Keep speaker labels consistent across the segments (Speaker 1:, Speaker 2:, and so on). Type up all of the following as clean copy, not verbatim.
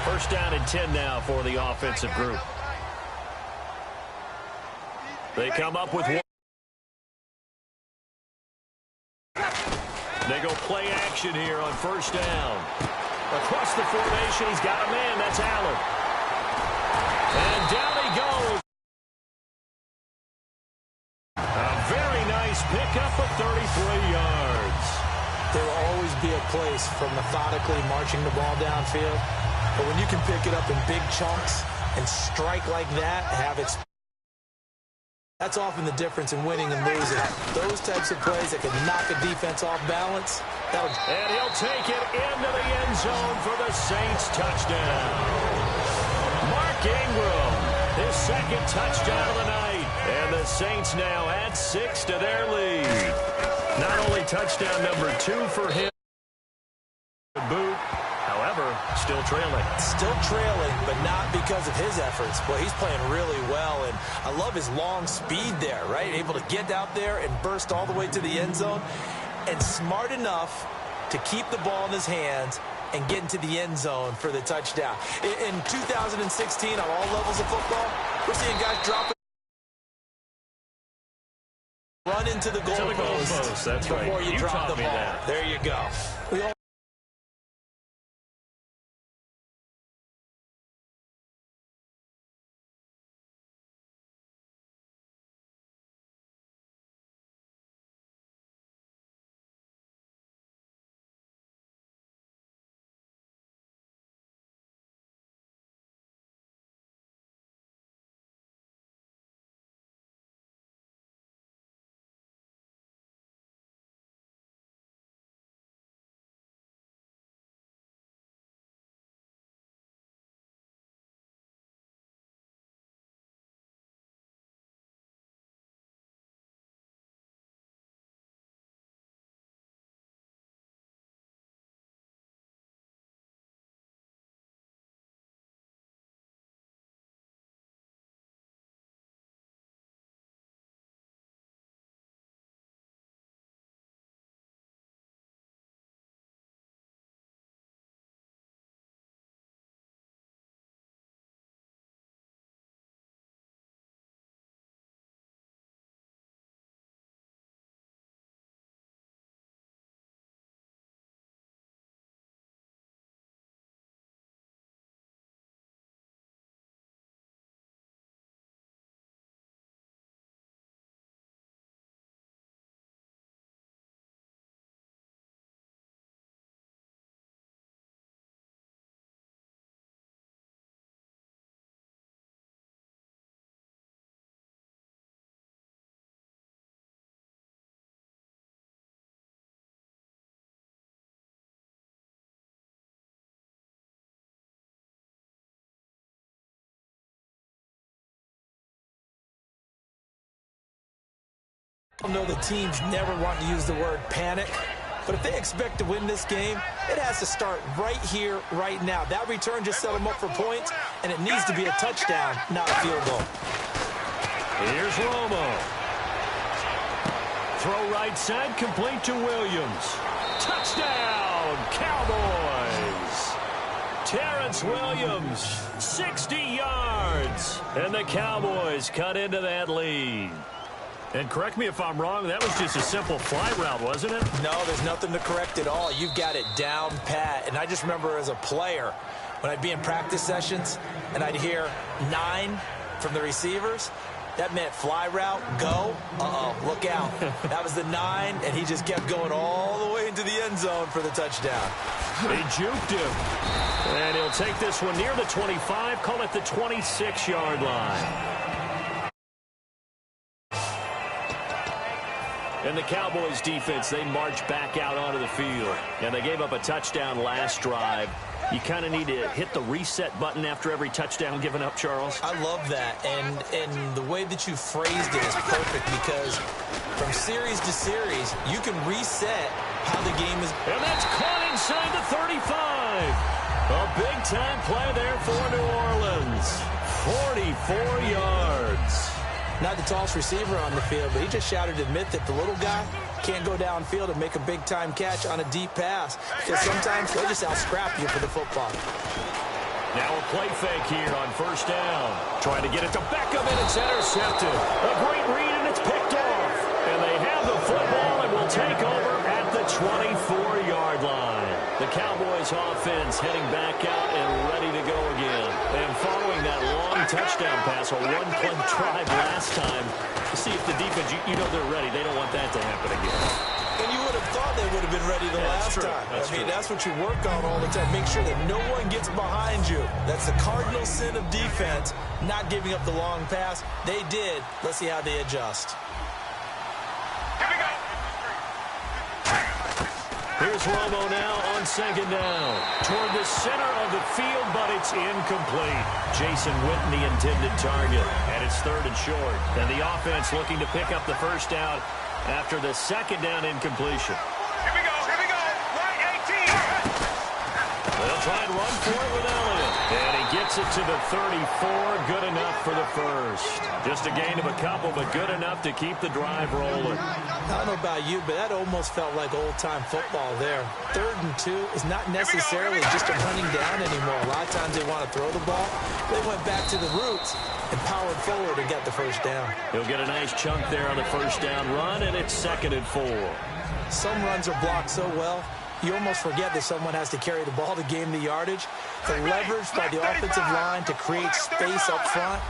Speaker 1: First down and 10 now for the offensive group. They come up with one. They go play action here on first down. Across the formation, he's got a man. That's Allen. And down he goes. A very nice pickup of 33 yards.
Speaker 2: There will always be a place for methodically marching the ball downfield. But when you can pick it up in big chunks and strike like that, that's often the difference in winning and losing. Those types of plays that can knock a defense off balance.
Speaker 1: And he'll take it into the end zone for the Saints touchdown. Mark Ingram, his second touchdown of the night. And the Saints now add 6 to their lead. Not only touchdown number 2 for him, boot, however, still trailing.
Speaker 2: Still trailing, but not because of his efforts. Boy, he's playing really well, and I love his long speed there, right? Able to get out there and burst all the way to the end zone, and smart enough to keep the ball in his hands and get into the end zone for the touchdown. In 2016, on all levels of football, we're seeing guys drop it. Run into the goalpost
Speaker 1: That's right.
Speaker 2: Before you drop the ball.
Speaker 1: That.
Speaker 2: There you go. I know the teams never want to use the word panic, but if they expect to win this game, it has to start right here, right now. That return just set them up for points, and it needs to be a touchdown, not a field goal.
Speaker 1: Here's Romo. Throw right side, complete to Williams. Touchdown, Cowboys. Terrence Williams, 60 yards. And the Cowboys cut into that lead. And correct me if I'm wrong, that was just a simple fly route, wasn't it?
Speaker 2: No, there's nothing to correct at all. You've got it down pat. And I just remember as a player, when I'd be in practice sessions and I'd hear 9 from the receivers, that meant fly route, go, look out. That was the 9, and he just kept going all the way into the end zone for the touchdown.
Speaker 1: He juked him. And he'll take this one near the 25, call it the 26-yard line. And the Cowboys defense, they march back out onto the field. And they gave up a touchdown last drive. You kind of need to hit the reset button after every touchdown given up, Charles.
Speaker 2: I love that. And the way that you phrased it is perfect because from series to series, you can reset how the game is.
Speaker 1: And that's caught inside the 35. A big-time play there for New Orleans. 44 yards.
Speaker 2: Not the tallest receiver on the field, but he just shouted to admit that the little guy can't go downfield and make a big-time catch on a deep pass because sometimes they'll just out-scrap you for the football.
Speaker 1: Now a play fake here on first down. Trying to get it to Beckham, and it's intercepted. A great read, and it's picked off. And they have the football and will take over at the 24-yard line. The Cowboys offense heading back out and ready to go again. And following that long touchdown pass, a one-play drive last time, to see if the defense, you know they're ready. They don't want that to happen again.
Speaker 2: And you would have thought they would have been ready the last time. That's what you work on all the time. Make sure that no one gets behind you. That's the cardinal sin of defense, not giving up the long pass. They did. Let's see how they adjust.
Speaker 1: Here we go. Here's Romo now on second down. Toward the center of the field, but it's incomplete. Jason Witten, the intended target. And it's third and short. And the offense looking to pick up the first down after the second down incompletion.
Speaker 3: Here we go, right 18.
Speaker 1: They'll try and run for it with Elliott. And he gets it to the 34, good enough for the first. Just a gain of a couple, but good enough to keep the drive rolling.
Speaker 2: I don't know about you, but that almost felt like old-time football there. 3rd and 2 is not necessarily just a running down anymore. A lot of times they want to throw the ball. They went back to the roots and powered forward and got the first down.
Speaker 1: He'll get a nice chunk there on the first down run, and it's 2nd and 4.
Speaker 2: Some runs are blocked so well, you almost forget that someone has to carry the ball to gain the yardage. The leverage by the offensive line to create space up front,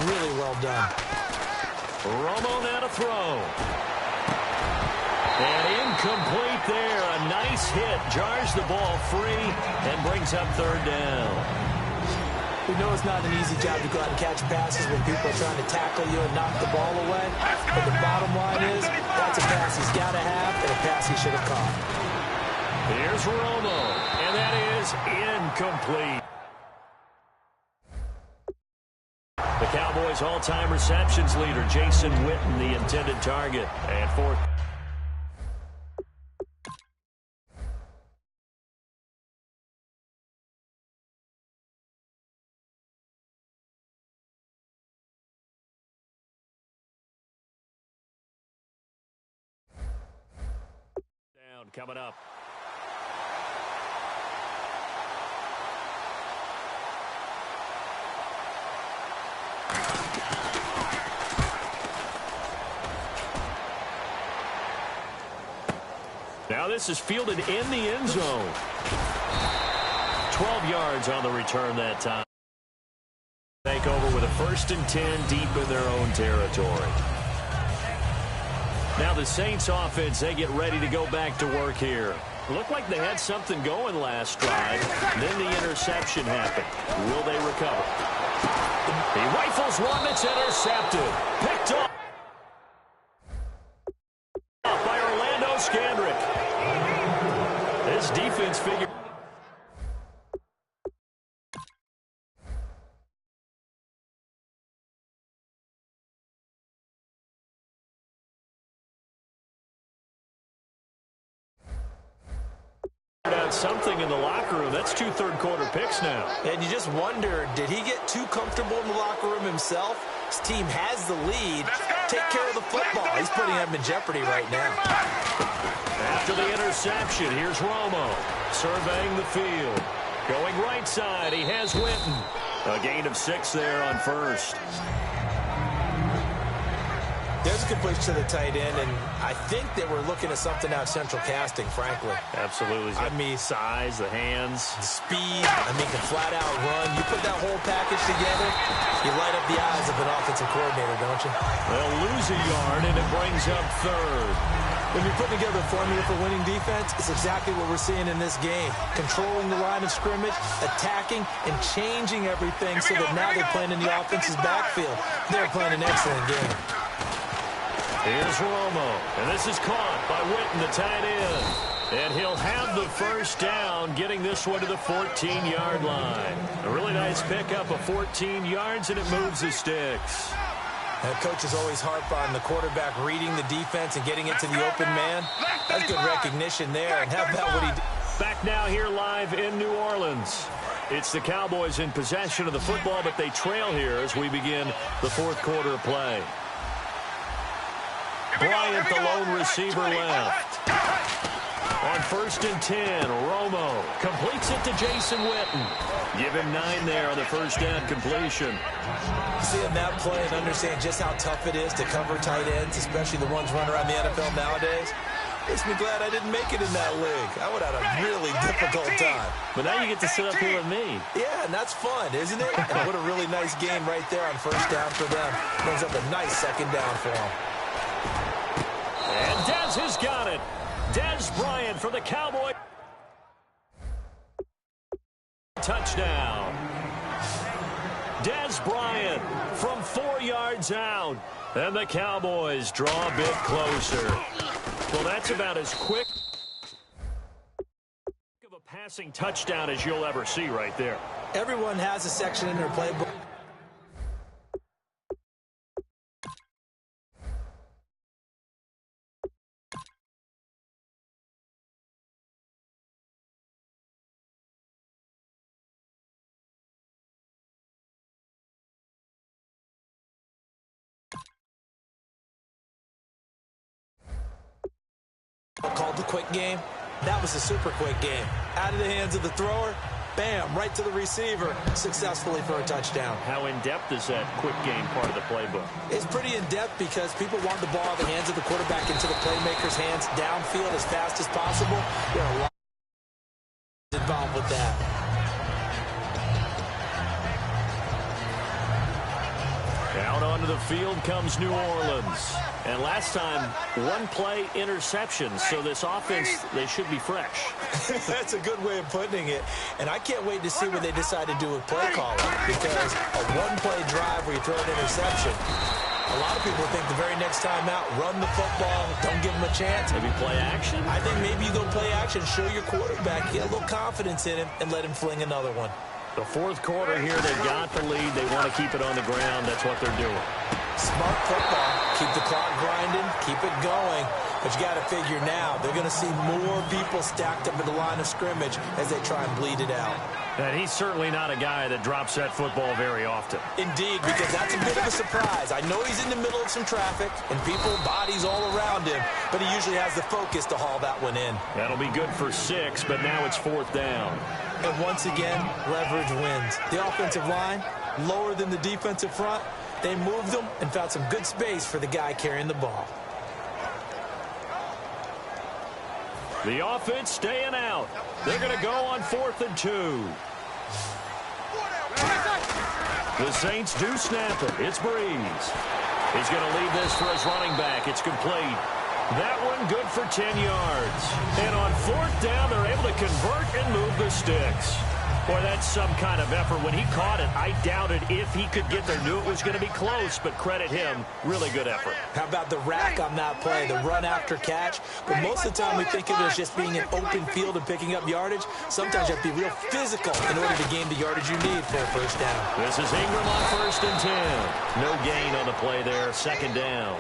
Speaker 2: really well done.
Speaker 1: Romo now to throw. And incomplete there. A nice hit. Jars the ball free and brings up 3rd down.
Speaker 2: We know it's not an easy job to go out and catch passes when people are trying to tackle you and knock the ball away. But the bottom line is, that's a pass he's got to have and a pass he should have caught.
Speaker 1: Here's Romo, and that is incomplete. The Cowboys' all-time receptions leader, Jason Witten, the intended target. And 4th. Down, coming up. Now this is fielded in the end zone. 12 yards on the return that time. Take over with a 1st and 10 deep in their own territory. Now the Saints offense, they get ready to go back to work here. Looked like they had something going last drive. Then the interception happened. Will they recover? He rifles one that's intercepted. Picked up by Orlando Scandrick. This defense figured. Out something in the locker room. That's 2 third-quarter picks now.
Speaker 2: And you just wonder, did he get too comfortable in the locker room himself? His team has the lead. Take care of the football. He's putting them in jeopardy right now.
Speaker 1: After the interception, here's Romo surveying the field. Going right side, he has Witten. A gain of 6 there on first.
Speaker 2: There's a completion to the tight end, and I think that we're looking at something out central casting, frankly.
Speaker 1: Absolutely.
Speaker 2: I mean,
Speaker 1: size, the hands.
Speaker 2: the speed, can flat out run. You put that whole package together, you light up the eyes of an offensive coordinator, don't you?
Speaker 1: They'll lose a yard, and it brings up 3rd.
Speaker 2: When you're putting together a formula for winning defense, it's exactly what we're seeing in this game. Controlling the line of scrimmage, attacking, and changing everything so that now they're playing in the offense's backfield. They're playing an excellent game.
Speaker 1: Here's Romo, and this is caught by Witten, the tight end. And he'll have the first down, getting this one to the 14-yard line. A really nice pickup of 14 yards, and it moves the sticks.
Speaker 2: Coaches always harp on the quarterback reading the defense and getting it to the open man. That's good recognition there. And how about what he did?
Speaker 1: Back now here live in New Orleans. It's the Cowboys in possession of the football, but they trail here as we begin the 4th quarter of play. Bryant, the lone receiver left. On 1st and 10, Romo completes it to Jason Witten. Give him 9 there on the first down completion.
Speaker 2: Seeing that play and understand just how tough it is to cover tight ends, especially the ones running around the NFL nowadays, makes me glad I didn't make it in that league. I would have had a really difficult time.
Speaker 1: But now you get to sit up here with me.
Speaker 2: Yeah, and that's fun, isn't it? And what a really nice game right there on first down for them. Brings up a nice second down for them.
Speaker 1: And Dez has got it. Dez Bryant for the Cowboys. Touchdown. Dez Bryant from 4 yards out. And the Cowboys draw a bit closer. Well, that's about as quick of a passing touchdown as you'll ever see right there.
Speaker 2: Everyone has a section in their playbook. Called the quick game. That was a super quick game. Out of the hands of the thrower, bam, right to the receiver, successfully for a touchdown.
Speaker 1: How in-depth is that quick game part of the playbook?
Speaker 2: It's pretty in-depth because people want the ball out of the hands of the quarterback into the playmaker's hands downfield as fast as possible. There are a lot involved with that.
Speaker 1: Out onto the field comes New Orleans. And last time, 1-play interception. So this offense, they should be fresh.
Speaker 2: That's a good way of putting it. And I can't wait to see what they decide to do with play calling. Because a 1-play drive where you throw an interception, a lot of people think the very next time out, run the football, don't give them a chance.
Speaker 1: Maybe play action?
Speaker 2: I think maybe you go play action, show your quarterback, get a little confidence in him, and let him fling another one.
Speaker 1: The fourth quarter here, they've got the lead. They want to keep it on the ground. That's what they're doing.
Speaker 2: Smart football. Keep the clock grinding. Keep it going. But you got to figure now, they're going to see more people stacked up at the line of scrimmage as they try and bleed it out.
Speaker 1: And he's certainly not a guy that drops that football very often.
Speaker 2: Indeed, because that's a bit of a surprise. I know he's in the middle of some traffic and people, bodies all around him, but he usually has the focus to haul that one in.
Speaker 1: That'll be good for 6, but now it's 4th down.
Speaker 2: And once again, leverage wins. The offensive line, lower than the defensive front, they moved them and found some good space for the guy carrying the ball.
Speaker 1: The offense staying out. They're going to go on 4th and 2. The Saints do snap it. It's Breeze. He's going to leave this for his running back. It's complete. That one good for 10 yards. And on 4th down, they're able to convert and move the sticks. Boy, that's some kind of effort. When he caught it, I doubted if he could get there. Knew it was going to be close, but credit him. Really good effort.
Speaker 2: How about the rack on that play, the run after catch? But most of the time we think of it as just being an open field and picking up yardage. Sometimes you have to be real physical in order to gain the yardage you need for a first down.
Speaker 1: This is Ingram on 1st and 10. No gain on the play there. 2nd down.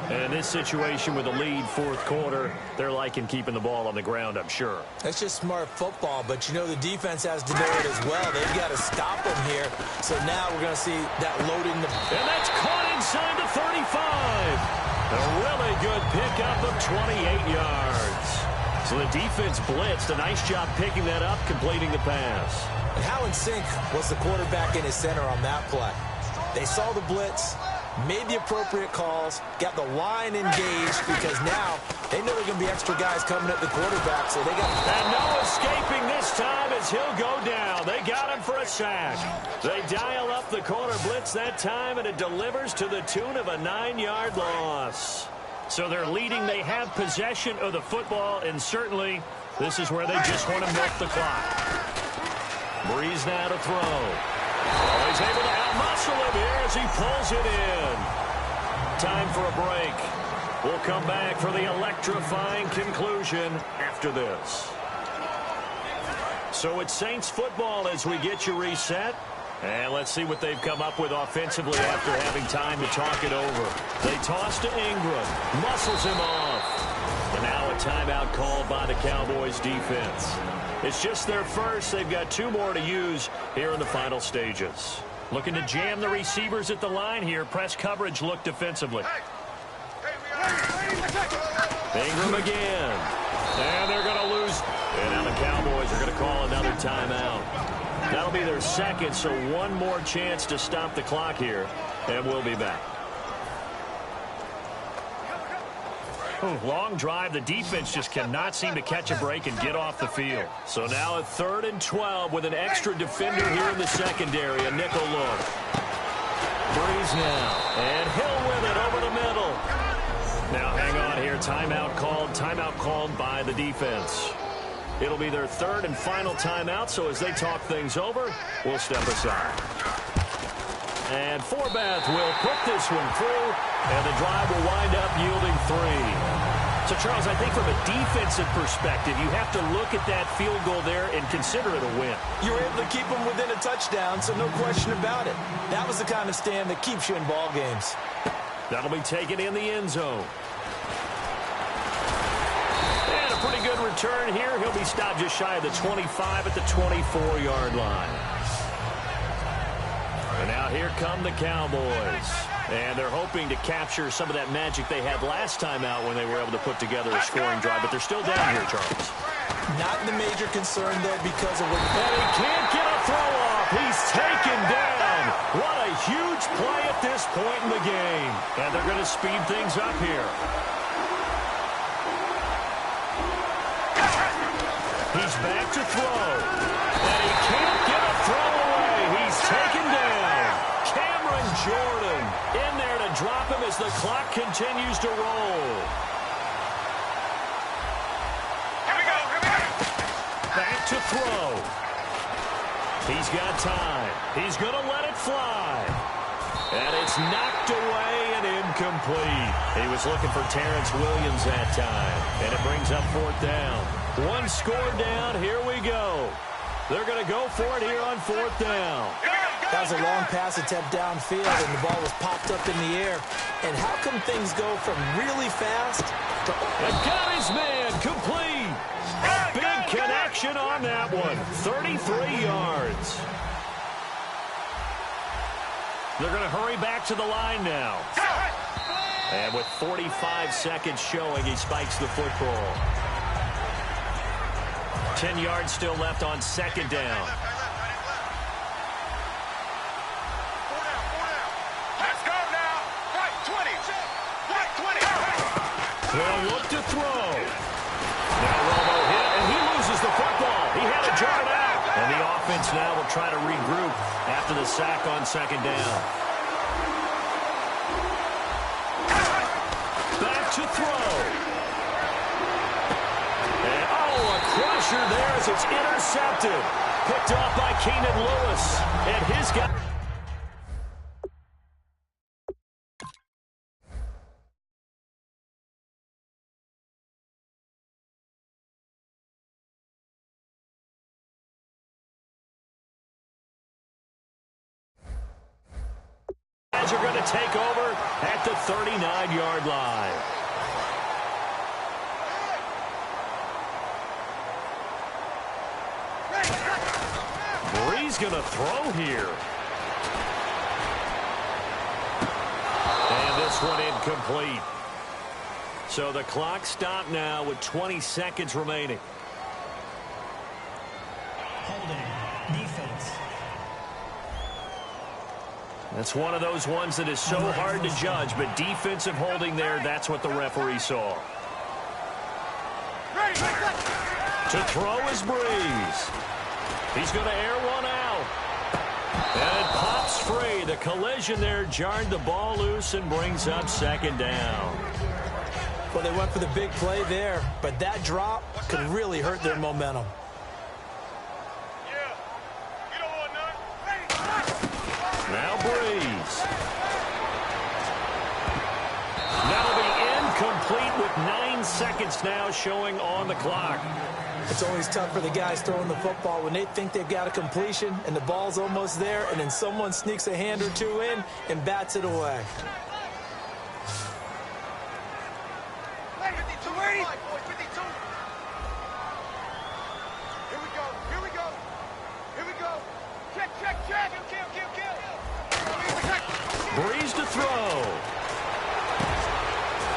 Speaker 1: And in this situation with a lead 4th quarter, they're liking keeping the ball on the ground, I'm sure.
Speaker 2: That's just smart football, but you know the defense has to know it as well. They've got to stop them here. So now we're going to see that loading.
Speaker 1: And that's caught inside the 35. A really good pickup of 28 yards. So the defense blitzed. A nice job picking that up, completing the pass.
Speaker 2: And how in sync was the quarterback in his center on that play? They saw the blitz, made the appropriate calls, got the line engaged, because now they know there are going to be extra guys coming at the quarterback, so they got...
Speaker 1: And no escaping this time as he'll go down. They got him for a sack. They dial up the corner blitz that time, and it delivers to the tune of a 9-yard loss. So they're leading. They have possession of the football, and certainly this is where they just want to milk the clock. Breeze now to throw. Oh, he's able to outmuscle him here as he pulls it in. Time for a break. We'll come back for the electrifying conclusion after this. So it's Saints football as we get you reset. And let's see what they've come up with offensively after having time to talk it over. They toss to Ingram. Muscles him off. And now a timeout called by the Cowboys defense. It's just their first. They've got 2 more to use here in the final stages. Looking to jam the receivers at the line here. Press coverage look defensively. Ingram again. And they're going to lose. And now the Cowboys are going to call another timeout. That'll be their second, so one more chance to stop the clock here. And we'll be back. Long drive. The defense just cannot seem to catch a break and get off the field. So now a 3rd and 12 with an extra defender here in the secondary. A nickel look. Breeze now. And Hill with it over the middle. Now hang on here. Timeout called by the defense. It'll be their 3rd and final timeout, so as they talk things over, we'll step aside. And Forbath will put this one through, and the drive will wind up yielding 3. So, Charles, I think from a defensive perspective, you have to look at that field goal there and consider it a win.
Speaker 2: You were able to keep them within a touchdown, so no question about it. That was the kind of stand that keeps you in ball games.
Speaker 1: That'll be taken in the end zone. And a pretty good return here. He'll be stopped just shy of the 25 at the 24-yard line. And now here come the Cowboys. And they're hoping to capture some of that magic they had last time out when they were able to put together a scoring drive. But they're still down here, Charles.
Speaker 2: Not the major concern, though, because of what...
Speaker 1: And he can't get a throw off. He's taken down. What a huge play at this point in the game. And they're going to speed things up here. He's back to throw. And he can't get a throw away. He's taken down. Jordan in there to drop him as the clock continues to roll.
Speaker 3: Here we go.
Speaker 1: Back to throw. He's got time. He's going to let it fly. And it's knocked away and incomplete. He was looking for Terrence Williams that time. And it brings up 4th down. One score down. Here we go. They're going to go for it here on 4th down.
Speaker 2: That was a long pass attempt downfield, and the ball was popped up in the air. And how come things go from really fast to...
Speaker 1: And got his man complete. A big connection on that one. 33 yards. They're going to hurry back to the line now. And with 45 seconds showing, he spikes the football. 10 yards still left on 2nd down. They'll look to throw. Now Romo hit, and he loses the football. He had it jarred out. And the offense now will try to regroup after the sack on 2nd down. Back to throw. And, a crusher there as it's intercepted. Picked off by Keenan Lewis. And his guy... are going to take over at the 39-yard line. Bree's going to throw here. And this one incomplete. So the clock stopped now with 20 seconds remaining.
Speaker 4: Holding. Defense.
Speaker 1: That's one of those ones that is so hard to judge, but defensive holding there, that's what the referee saw. To throw is Breeze. He's going to air one out. And it pops free. The collision there jarred the ball loose and brings up 2nd down.
Speaker 2: Well, they went for the big play there, but that drop could really hurt their momentum.
Speaker 1: Now Breeze. That'll be incomplete with 9 seconds now showing on the clock.
Speaker 2: It's always tough for the guys throwing the football when they think they've got a completion and the ball's almost there, and then someone sneaks a hand or two in and bats it away.
Speaker 1: Breeze to throw.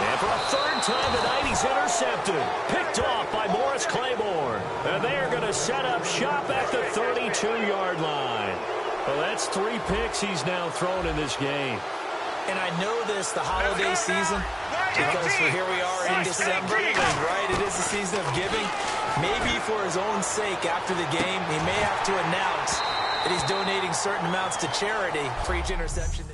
Speaker 1: And for a 3rd Third time tonight he's intercepted. Picked off by Morris Claiborne. And they are going to set up shop at the 32-yard line. Well, that's 3 picks he's now thrown in this game.
Speaker 2: And I know this, the holiday season, because here we are in December, and right, it is the season of giving. Maybe for his own sake after the game, he may have to announce that he's donating certain amounts to charity for each interception.